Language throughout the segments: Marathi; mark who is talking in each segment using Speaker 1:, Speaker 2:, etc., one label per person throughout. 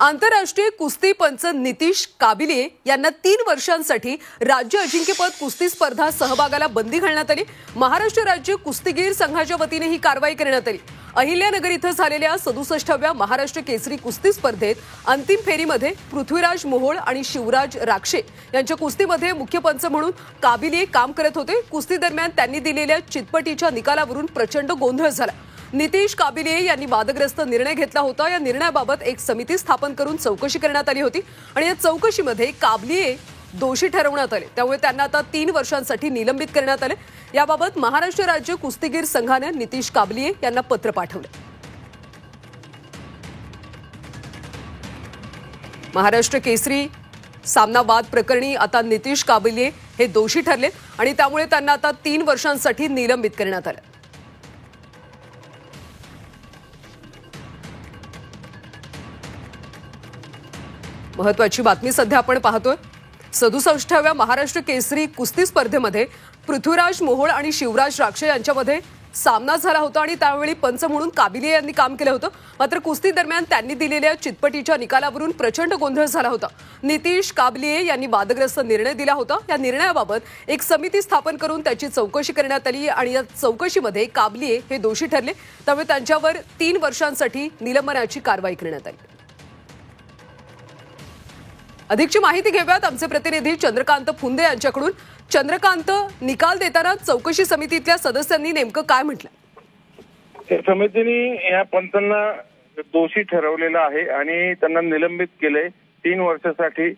Speaker 1: आंतरराष्ट्रीय कुस्ती पंच नितीश काबिले यांना 3 वर्षांसाठी राज्य अजिंक्यपद कुस्ती स्पर्धा सहभागाला बंदी घालण्यात आली। महाराष्ट्र राज्य कुस्तीगीर संघाच्या वतीने ही कारवाई करण्यात आली। अहिल्यानगर इथं झालेल्या 67व्या महाराष्ट्र केसरी कुस्ती स्पर्धेत अंतिम फेरीमध्ये पृथ्वीराज मोहोळ आणि शिवराज राक्षे यांच्या कुस्तीमध्ये मुख्य पंच म्हणून काबिले काम करत होते। कुस्ती दरम्यान त्यांनी दिलेल्या चितपटीच्या निकालावरून प्रचंड गोंधळ झाला। नितीश काबिले यांनी वादग्रस्त निर्णय घेतला होता। या निर्णयाबाबत एक समिती स्थापन करून चौकशी करण्यात आली होती आणि या चौकशीमध्ये काबिले दोषी ठरवण्यात आले। त्यामुळे त्यांना आता 3 वर्षांसाठी निलंबित करण्यात आले। याबाबत महाराष्ट्र राज्य कुस्तीगीर संघाने नितीश काबिले यांना पत्र पाठवले। महाराष्ट्र केसरी सामना वाद प्रकरणी आता नितीश काबिले हे दोषी ठरले आणि त्यामुळे त्यांना आता 3 वर्षांसाठी निलंबित करण्यात आले। महत्वाची बातमी सध्या आपण पाहतोय। 67व्या महाराष्ट्र केसरी कुस्ती स्पर्धेमध्ये पृथ्वीराज मोहोळ आणि शिवराज राक्षे यांच्यामध्ये सामना झाला होता आणि त्यावेळी पंच म्हणून काबिले यांनी काम केलं होतं। मात्र कुस्ती दरम्यान त्यांनी दिलेल्या चितपटीच्या निकालावरून प्रचंड गोंधळ झाला होता। नितीश काबिले यांनी वादग्रस्त निर्णय दिला होता। या निर्णयाबाबत एक समिती स्थापन करून त्याची चौकशी करण्यात आली आणि या चौकशीमध्ये काबिले हे दोषी ठरले। त्यामुळे त्यांच्यावर 3 वर्षांसाठी निलंबनाची कारवाई करण्यात आली। अधिकची माहिती घेऊयात आमचे प्रतिनिधी चंद्रकांत फुंदे यांच्याकडून। चंद्रकांत, निकाल देताना चौकशी समितीतल्या सदस्यांनी नेमकं काय म्हटलं?
Speaker 2: समितीने या पंचांना दोषी ठरवलेलं आहे आणि त्यांना निलंबित केलंय 3 वर्षासाठी।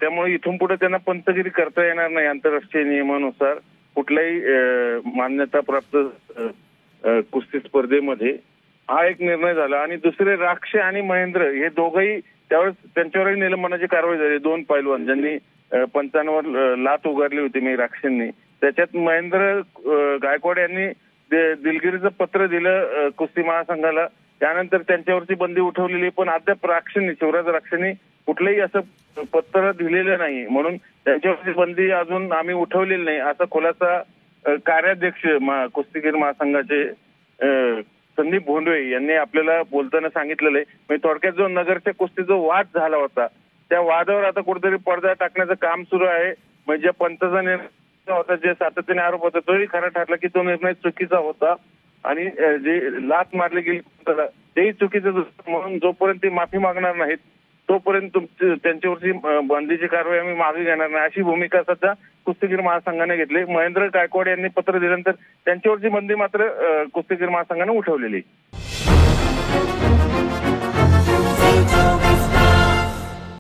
Speaker 2: त्यामुळे इथून पुढे त्यांना पंचगिरी करता येणार नाही। आंतरराष्ट्रीय नियमानुसार कुठल्याही मान्यताप्राप्त कुस्ती स्पर्धेमध्ये हा एक निर्णय झाला। आणि दुसरे राक्षे आणि महेंद्र हे दोघंही त्यावेळेस त्यांच्यावरही निलंबनाची कारवाई झाली। 2 पैलवान ज्यांनी पंचांवर लात उगारली होती मी राक्षेंनी, त्याच्यात महेंद्र गायकवाड यांनी दिलगिरीचं पत्र दिलं कुस्ती महासंघाला। त्यानंतर त्यांच्यावरची बंदी उठवलेली, पण अद्याप शिवराज राक्षेंनी कुठलंही असं पत्र दिलेलं नाही, म्हणून त्यांच्यावरची बंदी अजून आम्ही उठवलेली नाही असा खुलासा कार्याध्यक्ष कुस्तीगीर महासंघाचे संदीप भोंडवे यांनी आपल्याला बोलताना सांगितलेलं आहे। म्हणजे थोडक्यात जो नगरच्या कुस्तीचा वाद झाला होता त्या वादावर आता कुठेतरी पडदा टाकण्याचं काम सुरू आहे। म्हणजे पंचाचा निर्णय होता, जे सातत्याने आरोप होता, तोही खरा ठरला की तो निर्णय चुकीचा होता आणि जे लात मारली गेली तेही चुकीचं, म्हणून जोपर्यंत ते माफी मागणार नाहीत तोपर्यंत त्यांच्यावरची बंदीची कारवाई आम्ही मागे घेणार नाही अशी भूमिका सध्या कुस्तीगीर महासंघाने घेतली। महेंद्र गायकवाड यांनी पत्र दिल्यानंतर त्यांच्यावरची बंदी मात्र कुस्तीगीर महासंघाने उठवलेली।